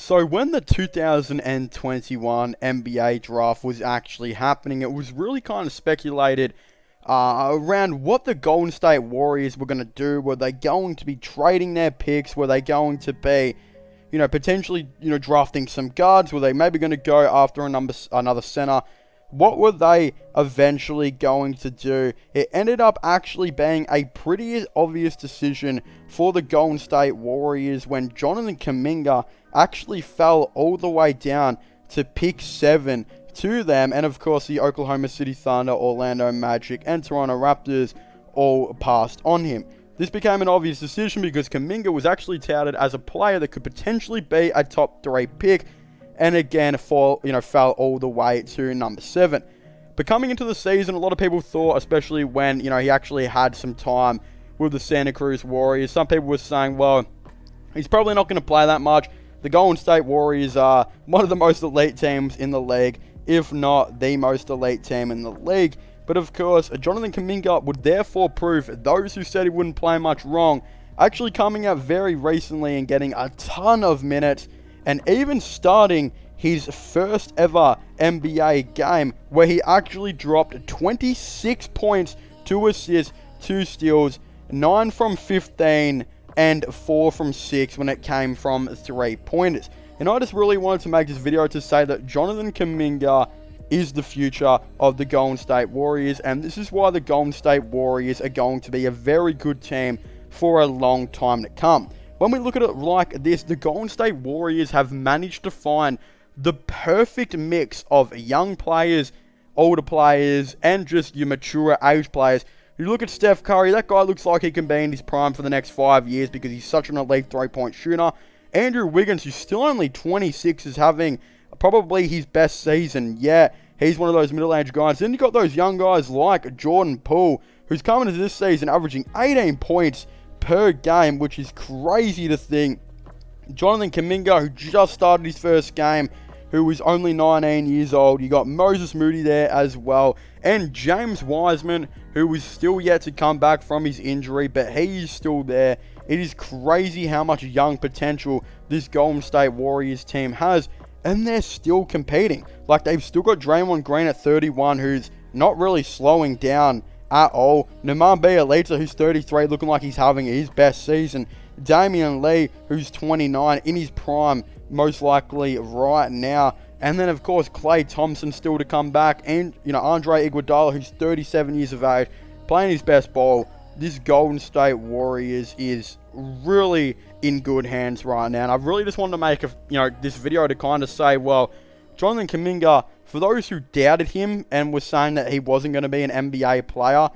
So when the 2021 NBA draft was actually happening, it was really kind of speculated around what the Golden State Warriors were going to do. Were they going to be trading their picks? Were they going to be, potentially, drafting some guards? Were they maybe going to go after another center? What were they eventually going to do? It ended up actually being a pretty obvious decision for the Golden State Warriors when Jonathan Kuminga actually fell all the way down to pick 7 to them. And of course, the Oklahoma City Thunder, Orlando Magic, and Toronto Raptors all passed on him. This became an obvious decision because Kuminga was actually touted as a player that could potentially be a top 3 pick. And again, fell all the way to number 7. But coming into the season, a lot of people thought, especially when, he actually had some time with the Santa Cruz Warriors, some people were saying, well, he's probably not going to play that much. The Golden State Warriors are one of the most elite teams in the league, if not the most elite team in the league. But of course, Jonathan Kuminga would therefore prove those who said he wouldn't play much wrong, actually coming out very recently and getting a ton of minutes, and even starting his first ever NBA game where he actually dropped 26 points, 2 assists, 2 steals, 9 from 15, and 4 from 6 when it came from 3-pointers. And I just really wanted to make this video to say that Jonathan Kuminga is the future of the Golden State Warriors, and this is why the Golden State Warriors are going to be a very good team for a long time to come. When we look at it like this, the Golden State Warriors have managed to find the perfect mix of young players, older players, and just your mature age players. You look at Steph Curry, that guy looks like he can be in his prime for the next 5 years because he's such an elite 3-point shooter. Andrew Wiggins, who's still only 26, is having probably his best season yet. He's one of those middle-aged guys. Then you got those young guys like Jordan Poole, who's coming into this season averaging 18 points per game, which is crazy to think. Jonathan Kuminga, who just started his first game, who was only 19 years old. You got Moses Moody there as well. And James Wiseman, who was still yet to come back from his injury, but he is still there. It is crazy how much young potential this Golden State Warriors team has, and they're still competing. Like, they've still got Draymond Green at 31, who's not really slowing down at all. Nemanja Bjelica, who's 33, looking like he's having his best season. Damian Lee, who's 29, in his prime, most likely right now. And then, of course, Klay Thompson still to come back. And, Andre Iguodala, who's 37 years of age, playing his best ball. This Golden State Warriors is really in good hands right now. And I really just wanted to make this video to kind of say, well, Jonathan Kuminga, for those who doubted him and were saying that he wasn't going to be an NBA player,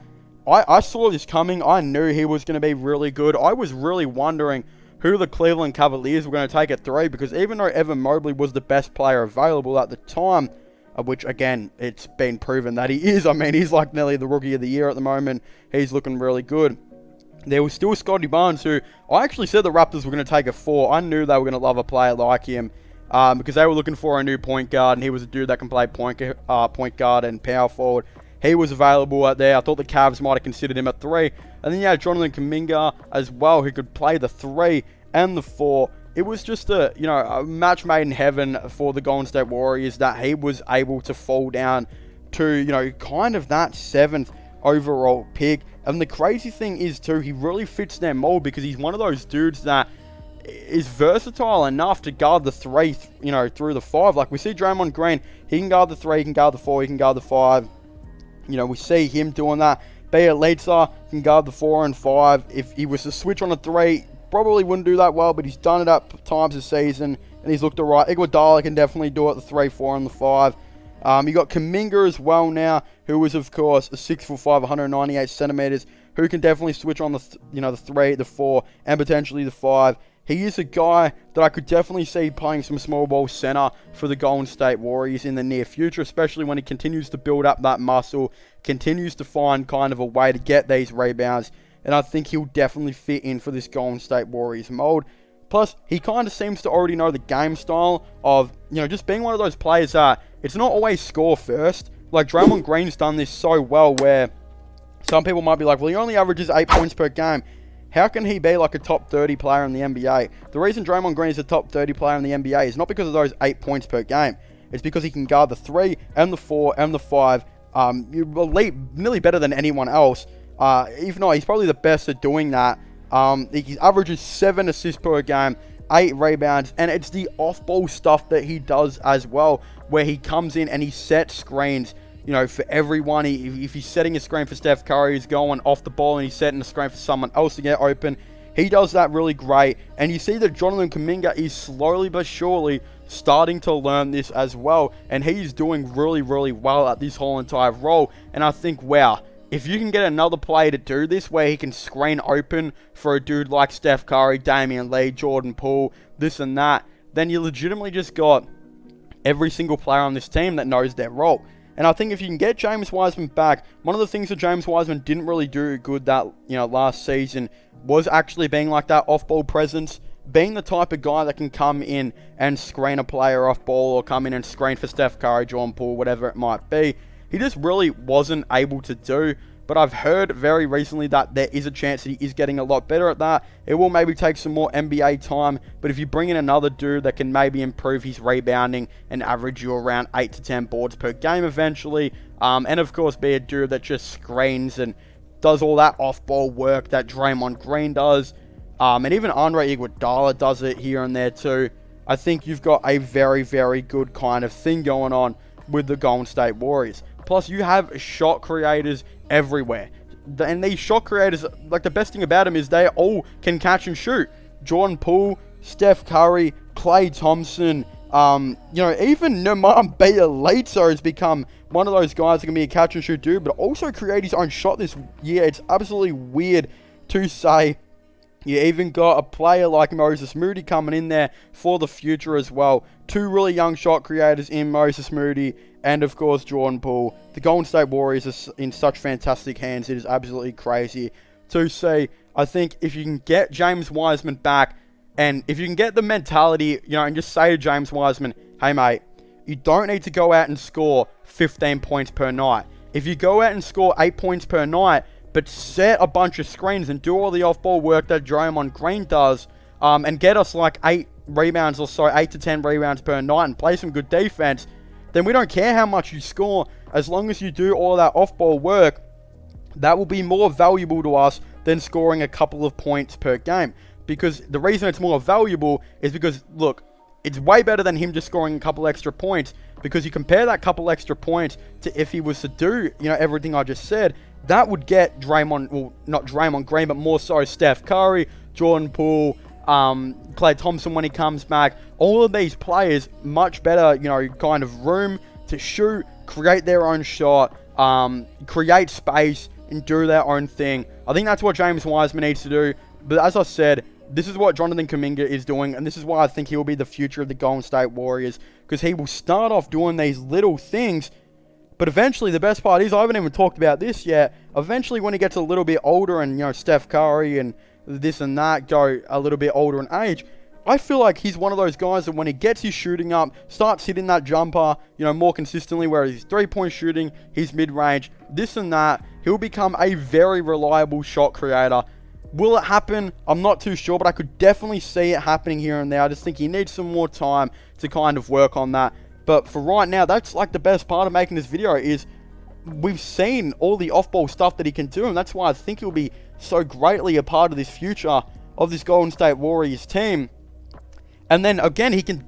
I saw this coming. I knew he was going to be really good. I was really wondering who the Cleveland Cavaliers were going to take at 3, because even though Evan Mobley was the best player available at the time, which, again, it's been proven that he is. I mean, he's like nearly the Rookie of the Year at the moment. He's looking really good. There was still Scotty Barnes, who I actually said the Raptors were going to take at 4. I knew they were going to love a player like him because they were looking for a new point guard, and he was a dude that can play point guard and power forward. He was available out there. I thought the Cavs might have considered him at 3. And then you had Jonathan Kuminga as well, who could play the 3 and the 4. It was just a match made in heaven for the Golden State Warriors that he was able to fall down to, kind of that 7th overall pick. And the crazy thing is, too, he really fits their mold because he's one of those dudes that is versatile enough to guard the 3, through the 5. Like, we see Draymond Green, he can guard the 3, he can guard the 4, he can guard the 5. We see him doing that. Bjelica can guard the 4 and 5. If he was to switch on a 3, probably wouldn't do that well, but he's done it at times this season, and he's looked alright. Iguodala can definitely do it, the 3, 4, and the 5. You got Kuminga as well now, who is, of course, a 6'5", 198 centimeters, who can definitely switch on the 3, the 4, and potentially the 5. He is a guy that I could definitely see playing some small ball center for the Golden State Warriors in the near future, especially when he continues to build up that muscle, continues to find kind of a way to get these rebounds, and I think he'll definitely fit in for this Golden State Warriors mold. Plus, he kind of seems to already know the game style of, just being one of those players that it's not always score first. Like, Draymond Green's done this so well where some people might be like, well, he only averages 8 points per game. how can he be like a top 30 player in the NBA? The reason Draymond Green is a top 30 player in the NBA is not because of those 8 points per game. It's because he can guard the 3 and the 4 and the 5. Nearly better than anyone else. If not, he's probably the best at doing that. He averages 7 assists per game, 8 rebounds, and it's the off-ball stuff that he does as well, where he comes in and he sets screens, you know, for everyone. If he's setting a screen for Steph Curry, he's going off the ball and he's setting a screen for someone else to get open. He does that really great, and you see that Jonathan Kuminga is slowly but surely starting to learn this as well, and he's doing really, really well at this whole entire role. And I think, wow, if you can get another player to do this, where he can screen open for a dude like Steph Curry, Damian Lee, Jordan Poole, this and that, then you legitimately just got every single player on this team that knows their role. And I think if you can get James Wiseman back, one of the things that James Wiseman didn't really do good that, last season was actually being like that off-ball presence, being the type of guy that can come in and screen a player off ball, or come in and screen for Steph Curry, Jordan Poole, whatever it might be. He just really wasn't able to do. But I've heard very recently that there is a chance that he is getting a lot better at that. It will maybe take some more NBA time, but if you bring in another dude that can maybe improve his rebounding and average you around 8 to 10 boards per game eventually, and of course be a dude that just screens and does all that off-ball work that Draymond Green does, and even Andre Iguodala does it here and there too, I think you've got a very, very good kind of thing going on with the Golden State Warriors. Plus, you have shot creators everywhere. And these shot creators, like, the best thing about them is they all can catch and shoot. Jordan Poole, Steph Curry, Klay Thompson, even Nemanja Bjelica has become one of those guys that can be a catch and shoot dude, but also create his own shot this year. It's absolutely weird to say. You even got a player like Moses Moody coming in there for the future as well. 2 really young shot creators in Moses Moody and, of course, Jordan Poole. The Golden State Warriors are in such fantastic hands. It is absolutely crazy to see. I think if you can get James Wiseman back, and if you can get the mentality, and just say to James Wiseman, hey, mate, you don't need to go out and score 15 points per night. If you go out and score 8 points per night, but set a bunch of screens and do all the off-ball work that Draymond Green does, and get us like 8 rebounds or so, 8 to 10 rebounds per night, and play some good defense, then we don't care how much you score. As long as you do all that off-ball work, that will be more valuable to us than scoring a couple of points per game. Because the reason it's more valuable is because, look, it's way better than him just scoring a couple extra points, because you compare that couple extra points to if he was to do, everything I just said, that would get Draymond, well, not Draymond Green, but more so Steph Curry, Jordan Poole, Klay Thompson when he comes back, all of these players much better, kind of room to shoot, create their own shot, create space, and do their own thing. I think that's what James Wiseman needs to do. But as I said, this is what Jonathan Kuminga is doing, and this is why I think he will be the future of the Golden State Warriors, because he will start off doing these little things, but eventually, the best part is, I haven't even talked about this yet, eventually when he gets a little bit older and, Steph Curry and this and that go a little bit older in age, I feel like he's one of those guys that when he gets his shooting up, starts hitting that jumper, more consistently, where he's 3-point shooting, he's mid-range, this and that, he'll become a very reliable shot creator. Will it happen? I'm not too sure, but I could definitely see it happening here and there. I just think he needs some more time to kind of work on that. But for right now, that's like the best part of making this video is we've seen all the off-ball stuff that he can do, and that's why I think he'll be so greatly a part of this future of this Golden State Warriors team. And then again, he can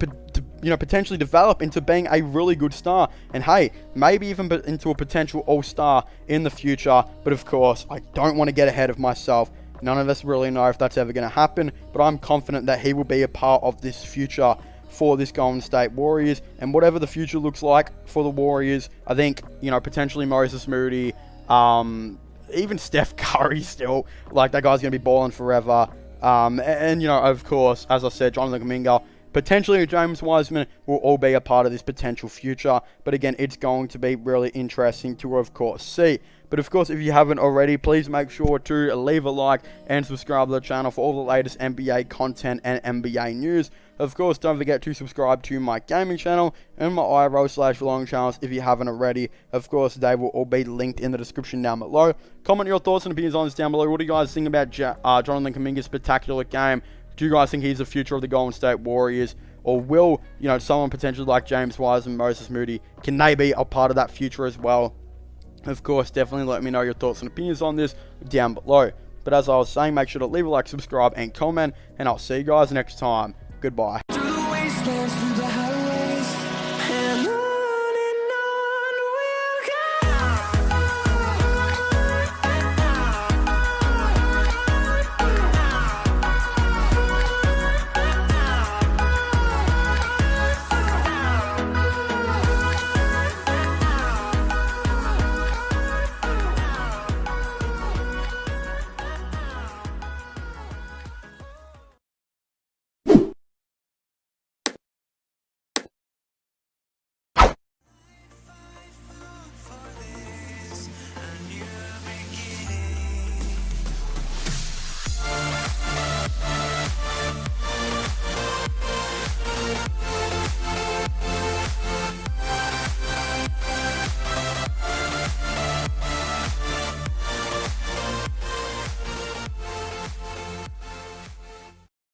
potentially develop into being a really good star, and hey, maybe even into a potential all-star in the future. But of course, I don't want to get ahead of myself. None of us really know if that's ever going to happen, but I'm confident that he will be a part of this future for this Golden State Warriors, and whatever the future looks like for the Warriors, I think, potentially Moses Moody, even Steph Curry still, like, that guy's going to be balling forever, and of course, as I said, Jonathan Kuminga, potentially James Wiseman will all be a part of this potential future. But again, it's going to be really interesting to, of course, see. But of course, if you haven't already, please make sure to leave a like and subscribe to the channel for all the latest NBA content and NBA news. Of course, don't forget to subscribe to my gaming channel and my IRL/vlogging channels if you haven't already. Of course, they will all be linked in the description down below. Comment your thoughts and opinions on this down below. What do you guys think about Jonathan Kuminga's spectacular game? Do you guys think he's the future of the Golden State Warriors? Or will, someone potentially like James Wiseman, Moses Moody, can they be a part of that future as well? Of course, definitely let me know your thoughts and opinions on this down below. But as I was saying, make sure to leave a like, subscribe, and comment. And I'll see you guys next time. Goodbye.